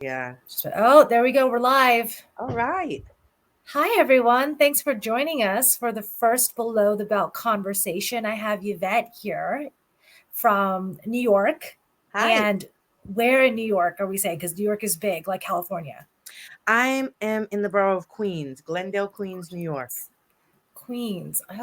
Yeah. Oh, there we go. We're live. All right. Hi, everyone. Thanks for joining us for the first Below the Belt conversation. I have Yvette here from New York. Hi. And where in New York are we saying? Because New York is big, like California. I am in the borough of Queens, Glendale, Queens, New York. Queens. I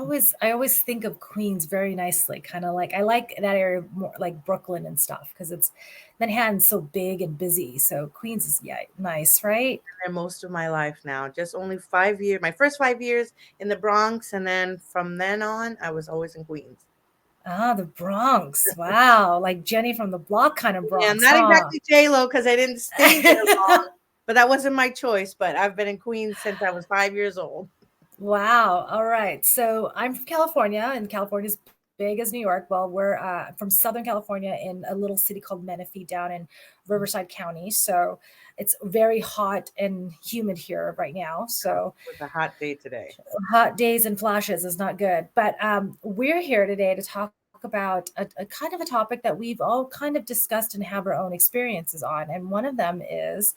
always think of Queens very nicely. Kind of like I like that area more like Brooklyn and stuff because it's Manhattan's so big and busy. So Queens is nice, right? There most of my life now. Just only 5 years. My first 5 years in the Bronx, and then from then on, I was always in Queens. Ah, the Bronx. Wow. Like Jenny from the Block kind of Yeah, Bronx, not huh? exactly J Lo because I didn't stay there long, but that wasn't my choice. But I've been in Queens since I was 5 years old. Wow. All right. So I'm from California, and California's big as New York. Well, we're from Southern California in a little city called Menifee down in Riverside County. So it's very hot and humid here right now. It So was a hot day today. hot days and flashes is not good. But we're here today to talk about a kind of a topic that we've all kind of discussed and have our own experiences on. And one of them is,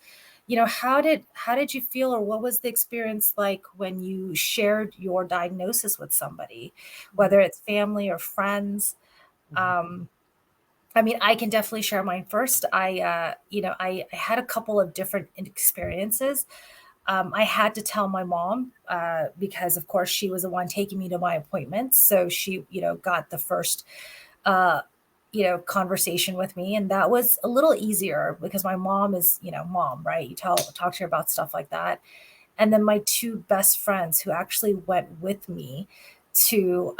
how did you feel, or what was the experience like when you shared your diagnosis with somebody, whether it's family or friends? Mhm. Um, I mean, I can definitely share mine first. I had a couple of different experiences. I had to tell my mom because, of course, she was the one taking me to my appointments. So she, got the first, uh, conversation with me, and that was a little easier because my mom is, mom, right? You talk to her about stuff like that. And then my two best friends who actually went with me to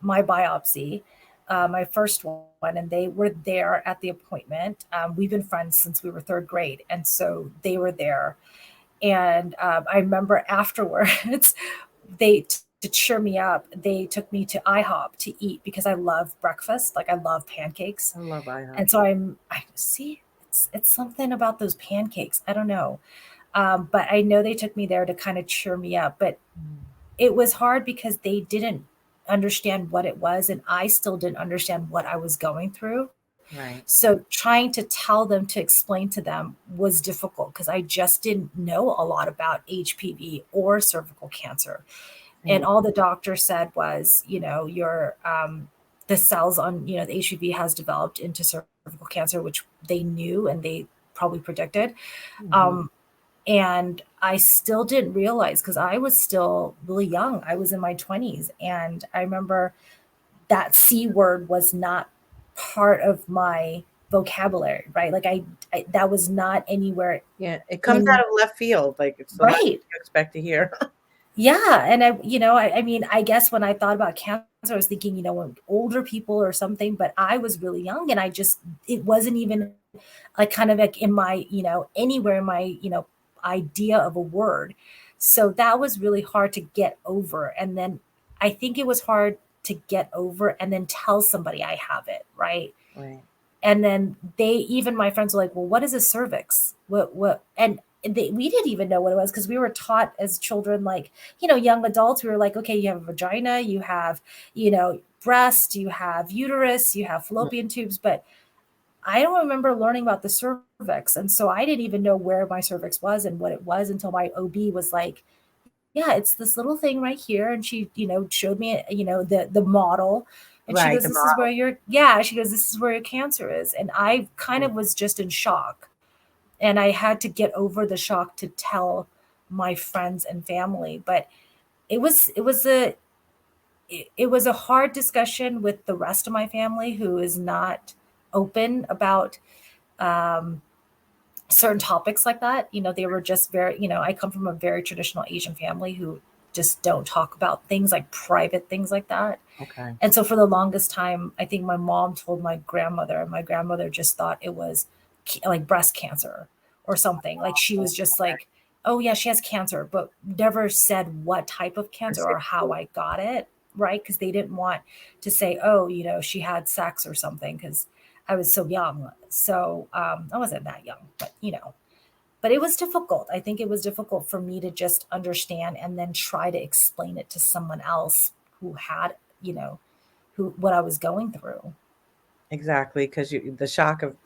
my biopsy, my first one, and they were there at the appointment. We've been friends since we were third grade, and so they were there. And I remember afterwards, to cheer me up, they took me to IHOP to eat because I love breakfast. Like I love pancakes, I love and IHOP. so I see it's something about those pancakes. I don't know, but I know they took me there to kind of cheer me up. But Mm. it was hard because they didn't understand what it was, and I still didn't understand what I was going through. Right. So trying to tell them, to explain to them, was difficult because I just didn't know a lot about HPV or cervical cancer. And Same. all the doctor said was, your the cells on, the HPV has developed into cervical cancer, which they knew and they probably predicted. Mhm. Um, and I still didn't realize because I was still really young. I was in my 20s. And I remember that C word was not part of my vocabulary, right? Like I that was not anywhere Yeah, it comes out in, of left field. Like it's the last thing right. you expect to hear. Yeah. And I mean, I guess when I thought about cancer, I was thinking, when older people or something, but I was really young, and it wasn't even like kind of like in my, anywhere in my, idea of a word. So that was really hard to get over. And then I think it was hard to get over and then tell somebody I have it, right? Right. And then even my friends were like, well, what is a cervix? What? And we didn't even know what it was because we were taught as children, like, young adults, we were like, okay, you have a vagina, you have, breast, you have uterus, you have Mm. fallopian tubes. But I don't remember learning about the cervix. And so I didn't even know where my cervix was and what it was until my OB was like, yeah, it's this little thing right here. And she, showed me, the model. And she goes, Right. this is where she goes, this is where your cancer is. And I kind of was just in shock. And I had to get over the shock to tell my friends and family. But it was a hard discussion with the rest of my family, who is not open about um, certain topics like that. They were just very, I come from a very traditional Asian family who just don't talk about things like private things like that. Okay. And so for the longest time, I think my mom told my grandmother, and my grandmother just thought it was like breast cancer or something. Like she Oh, was just like, oh yeah, she has cancer, but never said what type of I cancer see. or how I got it, right? Because they didn't want to say, oh, she had sex or something, because I was so young. So I wasn't that young, but but it was difficult. I think it was difficult for me to just understand and then try to explain it to someone else who had, you know, who what I was going through. Exactly, because the shock of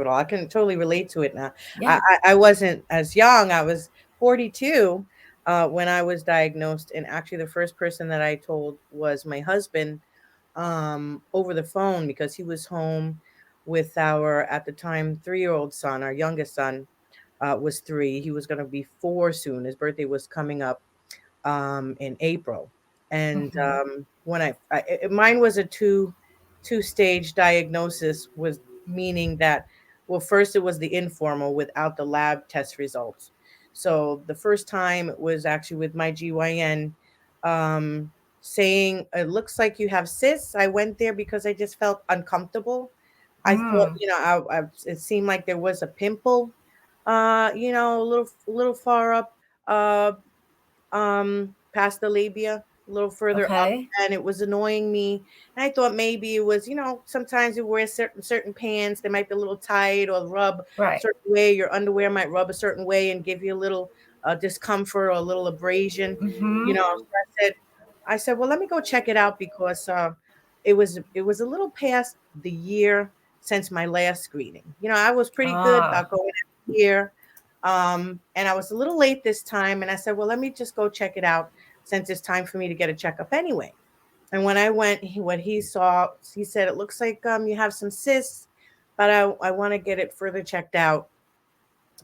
it all. I can totally relate to it now. I, Yeah. I, I wasn't as young. I was 42 when I was diagnosed, and actually the first person that I told was my husband over the phone because he was home with our at the time 3-year-old son. Our youngest son was 3. He was going to be 4 soon. His birthday was coming up in April, and Hmm. when mine was a two stage diagnosis, was meaning that, well, first it was the informal without the lab test results. So the first time it was actually with my GYN um, saying it looks like you have cysts. I went there because I just felt uncomfortable. I thought, Mm. it seemed like there was a pimple, a little far up. Uh, past the labia, a little further up, Okay. and it was annoying me. And I thought maybe it was, sometimes you wear certain pants, they might be a little tight or rub a Right. certain way. Your underwear might rub a certain way and give you a little discomfort or a little abrasion. Hmm. So I said, well, let me go check it out because it was a little past the year since my last screening. I was pretty good Ah. about going every year. And I was a little late this time, and I said, well, let me just go check it out since it's time for me to get a checkup anyway. And when I went, what he saw, he said, it looks like you have some cysts, but I want to get it further checked out.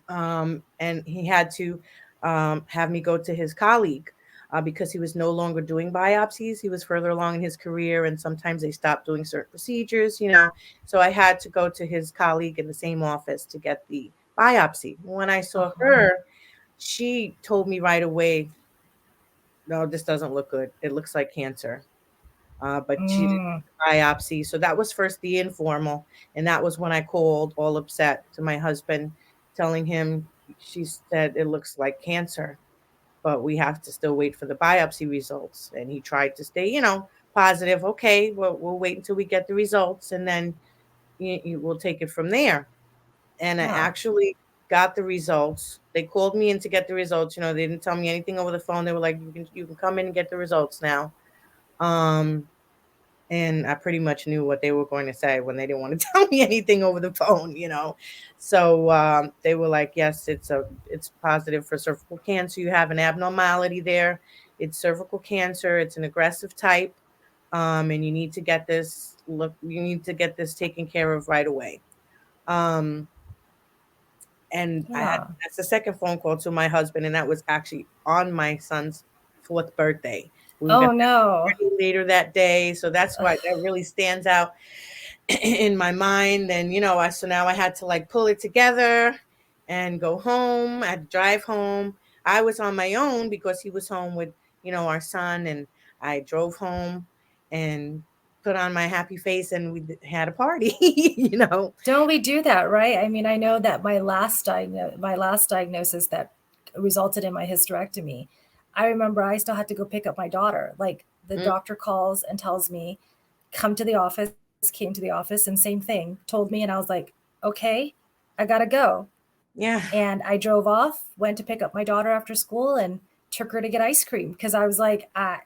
And he had to have me go to his colleague because he was no longer doing biopsies. He was further along in his career, and sometimes they stopped doing certain procedures. So I had to go to his colleague in the same office to get the biopsy. When I saw Uh-huh. her, she told me right away, no, this doesn't look good. It looks like cancer. But she did Mm. the biopsy. So that was first the informal. And that was when I called all upset to my husband, telling him, she said, it looks like cancer, but we have to still wait for the biopsy results. And he tried to stay, positive. Okay, well, we'll wait until we get the results, and then we'll take it from there. And I Yeah. actually got the results. They called me in to get the results. They didn't tell me anything over the phone. They were like, you can come in and get the results now. Um, and I pretty much knew what they were going to say when they didn't want to tell me anything over the phone. So they were like, "Yes, it's positive for cervical cancer. You have an abnormality there. It's cervical cancer. It's an aggressive type, and you need to get this look. You need to get this taken care of right away." Um, and Yeah. that's the second phone call to my husband, and that was actually on my son's fourth birthday. We were going Oh to have no. a party later that day, so that's Ugh. why that really stands out in my mind. And so now I had to like pull it together and go home. I had to drive home. I was on my own because he was home with our son, and I drove home and put on my happy face, and we had a party. Don't we do that, right? I mean, I know that my last diagnosis that resulted in my hysterectomy, I remember I still had to go pick up my daughter. Like the Mm, doctor calls and tells me, "Come to the office." Came to the office and same thing, told me, and I was like, "Okay, I gotta go." yeah. And I drove off, went to pick up my daughter after school, and took her to get ice cream because I was like, I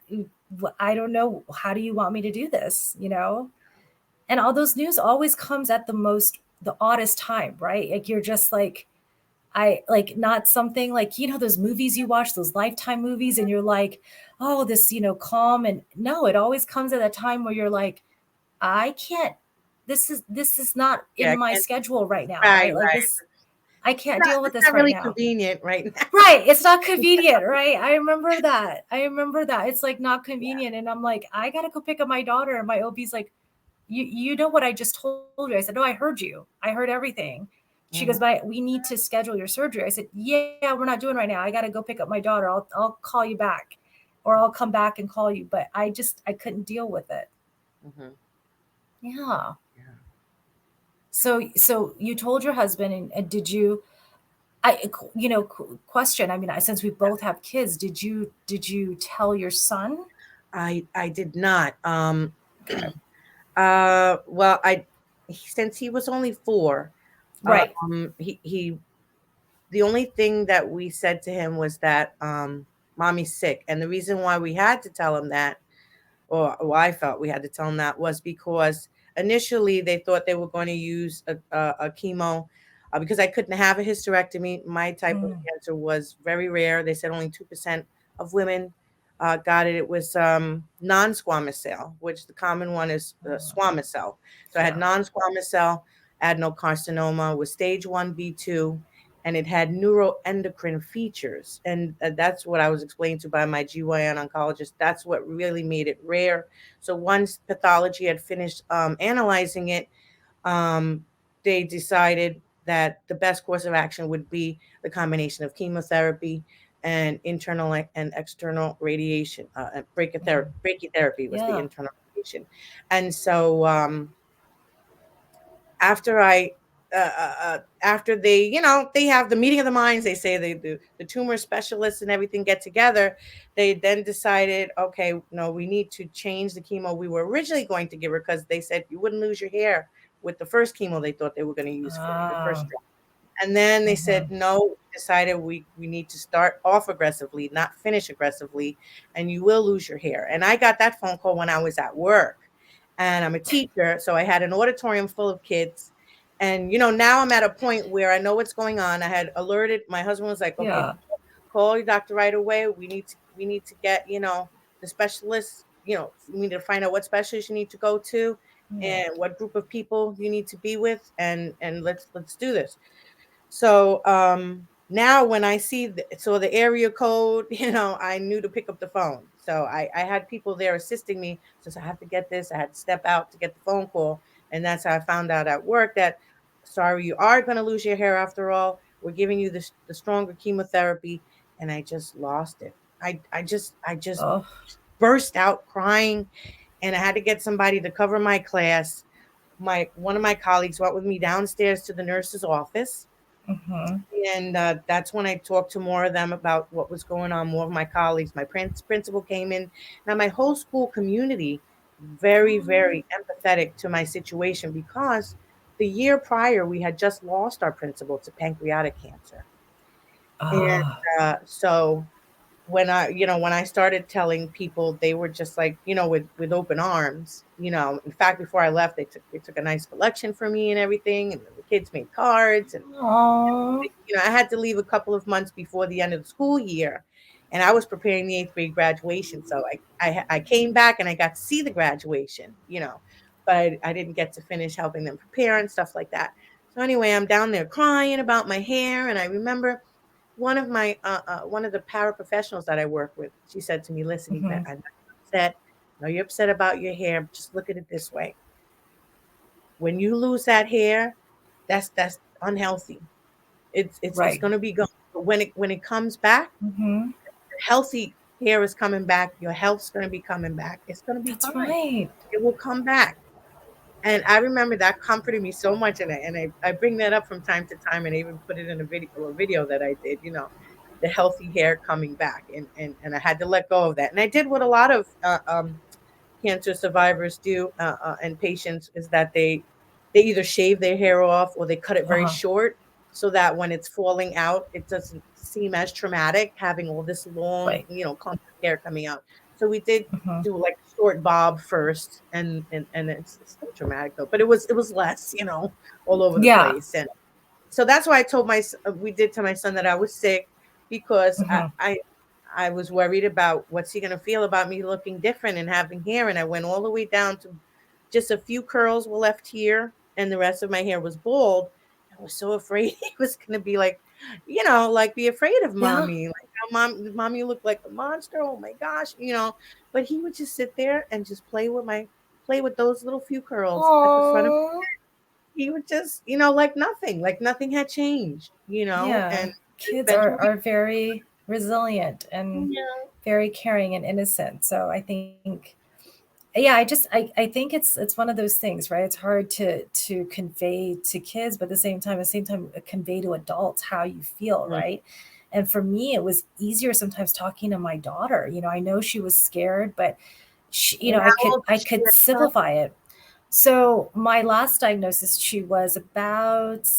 don't know, how do you want me to do this, And all those news always comes at the oddest time, right? Like you're just like, I like not something like, those movies you watch, those Lifetime movies, and you're like, oh, this, calm. And no, it always comes at a time where you're like, I can't, this is not Yeah, in I my can't. schedule right now, Right, right? Like right. this, I It's can't not, deal with it's this not right really now. convenient right now. Right. It's not convenient, right? I remember that. I remember that. It's like not Yeah. convenient. And I'm like, I gotta go pick up my daughter. And my OB's like, you know what I just told you? I said, no, I heard you. I heard everything. She goes, Mhm, but we need to schedule your surgery. I said, yeah, we're not doing right now. I got to go pick up my daughter. I'll call you back or I'll come back and call you. But I couldn't deal with it. mhm, Yeah. yeah. So you told your husband and did you, I, question. I mean, since we both have kids, did you tell your son? I did not. Okay. Well, since he was only 4, Right. he the only thing that we said to him was that mommy's sick, and the reason why we had to tell him that, or I felt we had to tell him that, was because initially they thought they were going to use a chemo because I couldn't have a hysterectomy. My type of Mm. cancer was very rare. They said only 2% of women got it. It was non-squamous cell, which the common one is squamous cell. So I had Yeah. non-squamous cell adenocarcinoma with stage 1B2, and it had neuroendocrine features. And that's what I was explained to by my GYN oncologist. That's what really made it rare. So once pathology had finished analyzing it, um, they decided that the best course of action would be the combination of chemotherapy and internal and external radiation. Mhm. Brachytherapy was the Yeah. internal radiation. And so after I after they, they have the meeting of the minds, they say the tumor specialists and everything get together. They then decided, okay, no, we need to change the chemo we were originally going to give her, because they said you wouldn't lose your hair with the first chemo they thought they were going to use for her, the first Ah. drug. And then they said, Mhm. no, we decided we need to start off aggressively, not finish aggressively, and you will lose your hair. And I got that phone call when I was at work. And I'm a teacher, so I had an auditorium full of kids. And now I'm at a point where I know what's going on. I had alerted my husband, was like, okay, Yeah. call your doctor right away. We need to get, the specialists, we need to find out what specialist you need to go to Yeah. and what group of people you need to be with, and let's do this. So now when I see the area code, I knew to pick up the phone. So I had people there assisting me. Since I have to get this, I had to step out to get the phone call. And that's how I found out at work that, sorry, you are going to lose your hair after all. We're giving you the stronger chemotherapy. And I just lost it. I just Oh. burst out crying, and I had to get somebody to cover my class. One of my colleagues went with me downstairs to the nurse's office, Mhm. and that's when I talked to more of them about what was going on. More of my colleagues, my principal came in. Now, my whole school community, very, very empathetic to my situation, because the year prior, we had just lost our principal to pancreatic cancer. And Ah. so when I started telling people, they were just like, with open arms. In fact, before I left, they took a nice collection for me and everything, and the kids made cards, and Oh. I had to leave a couple of months before the end of the school year, and I was preparing the eighth grade graduation. So I came back and I got to see the graduation, but I didn't get to finish helping them prepare and stuff like that. So anyway, I'm down there crying about my hair, and I remember one of the paraprofessionals that I work with. She said to me, "Listen, Yvette, Mhm. I know you're upset. I know you're upset about your hair. Just look at it this way: when you lose that hair, that's unhealthy. It's Right. going to be gone. But when it comes back, Mhm. healthy hair is coming back. Your health's going to be coming back. It's going to be That's fine. right. It will come back." And I remember that comforted me so much, and I bring that up from time to time, and I even put it in a video that I did. The healthy hair coming back, and I had to let go of that, and I did what a lot of cancer survivors do, and patients, is that they either shave their hair off or they cut it very Uh-huh. short, so that when it's falling out, it doesn't seem as traumatic having all this long, Right. clump of hair coming out. So we did Mhm. do like a short bob first, and it's still traumatic though, but it was less, all over the Yeah. place. And so that's why I told we did to my son that I was sick, because Mhm. I was worried about what's he going to feel about me looking different and having hair. And I went all the way down to just a few curls were left here, and the rest of my hair was bald. I was so afraid he was going to be like, like be afraid of Yeah. mommy. Like, how mommy looked like a monster. Oh my gosh. But he would just sit there and just play with those little few curls at the front of. Oh. He would just, like nothing had changed, Yeah. and Kids eventually, are very resilient and yeah. very caring and innocent. So I think, yeah, I think it's one of those things, right? It's hard to convey to kids, but at the same time convey to adults how you feel, Mm. right? And for me, it was easier sometimes talking to my daughter. I know she was scared, but And I how could old I is she could at the time? simplify it. So my last diagnosis, she was about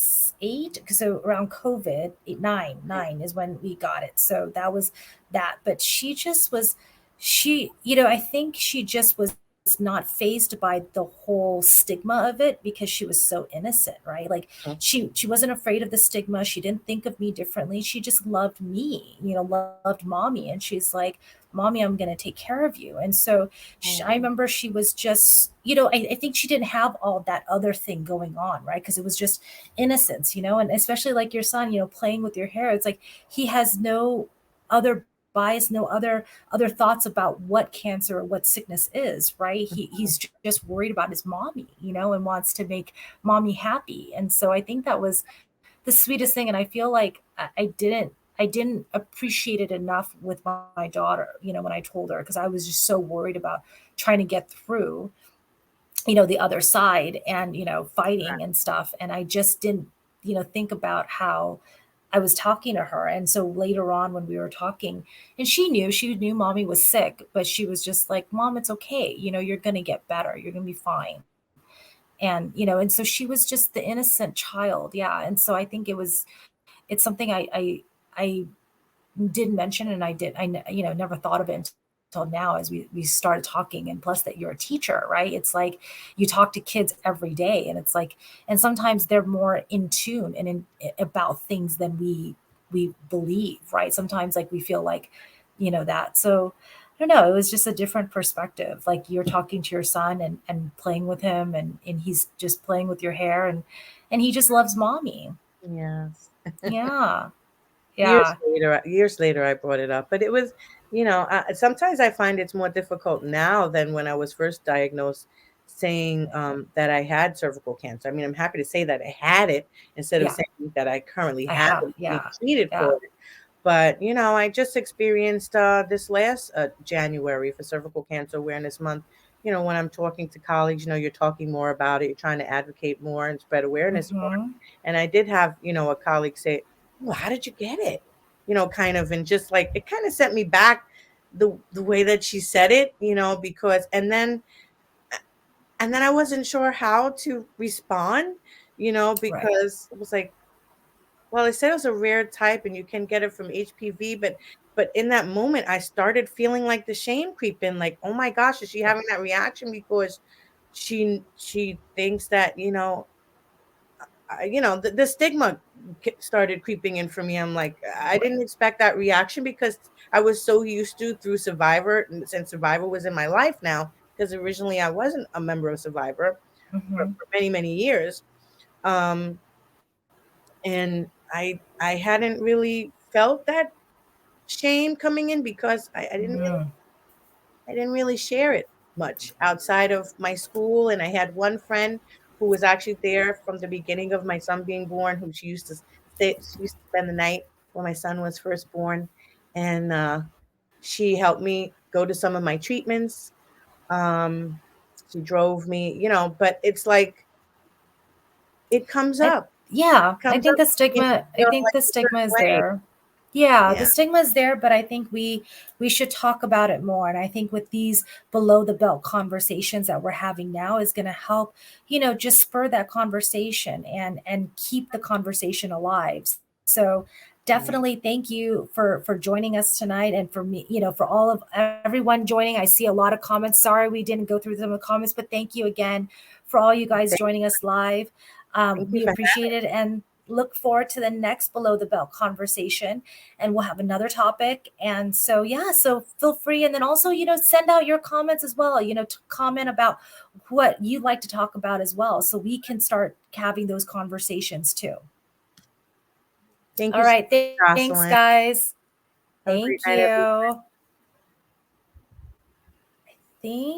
8, so around COVID, 8, 9, Mm. 9 is when we got it. So that was that. But she just was, I think she just was not fazed by the whole stigma of it because she was so innocent, right? Like Mhm. she wasn't afraid of the stigma. She didn't think of me differently. She just loved me, loved mommy. And she's like, mommy, I'm going to take care of you. And so I Oh, remember she was just, I think she didn't have all that other thing going on, right? Because it was just innocence, and especially like your son, playing with your hair. It's like he has no other bias, no other thoughts about what cancer or what sickness is, right? He's just worried about his mommy, and wants to make mommy happy. And so I think that was the sweetest thing. And I feel like I didn't appreciate it enough with my daughter, when I told her, because I was just so worried about trying to get through, the other side and, fighting and stuff. And I just didn't, think about how I was talking to her. And so later on when we were talking, and she knew mommy was sick, but she was just like, Mom, it's okay. You're going to get better. You're going to be fine. And, and so she was just the innocent child. Yeah. And so I think it's something I did mention, and I never thought of it until now as we started talking. And plus that you're a teacher, right? It's like you talk to kids every day, and it's like, and sometimes they're more in tune and about things than we believe, right? Sometimes like we feel like, that. So I don't know, it was just a different perspective. Like you're talking to your son and playing with him, and he's just playing with your hair, and he just loves mommy. yes. Yeah. Yeah. Years later, I brought it up, but it was, sometimes I find it's more difficult now than when I was first diagnosed, saying that I had cervical cancer. I mean, I'm happy to say that I had it instead of Yeah. saying that I currently I have have. it, being Yeah. treated for Yeah. it. But, I just experienced this last January for Cervical Cancer Awareness Month. When I'm talking to colleagues, you're talking more about it, you're trying to advocate more and spread awareness more. Mhm. And I did have, a colleague say, well, how did you get it? Kind of, and just like it kind of set me back the way that she said it, because and then I wasn't sure how to respond, Right. because it was like, well, it said it was a rare type and you can get it from HPV, but in that moment I started feeling like the shame creep in, like, oh my gosh, is she having that reaction because she thinks that, the stigma started creeping in for me. I'm like, I Right. didn't expect that reaction because I was so used to through Survivor, and since Survivor was in my life now, because originally I wasn't a member of Survivor Mhm. for many, many years. Um, and I hadn't really felt that shame coming in because Mhm. I didn't really share it much outside of my school, and I had one friend who was actually there from the beginning of my son being born, who she used to spend the night when my son was first born, and, she helped me go to some of my treatments. Um, she drove me, but it's like it comes I up. Yeah, It I comes think up the for me and stigma I I feel think like the a stigma certain is way. there. Yeah, the Yeah. stigma is there, but I think we should talk about it more. And I think with these below the belt conversations that we're having now is going to help, just spur that conversation and keep the conversation alive. So Right. definitely thank you for joining us tonight, and for me, for all of everyone joining. I see a lot of comments. Sorry we didn't go through some of the comments, but thank you again for all you guys Thank joining us live. thank you We for appreciate it and look forward to the next below the belt conversation, and we'll have another topic. And so yeah, so feel free, and then also send out your comments as well, to comment about what you'd like to talk about as well, so we can start having those conversations too. thank All you so right, much, thanks Jocelyn. guys. Have a great Thank night, everyone. you. Thank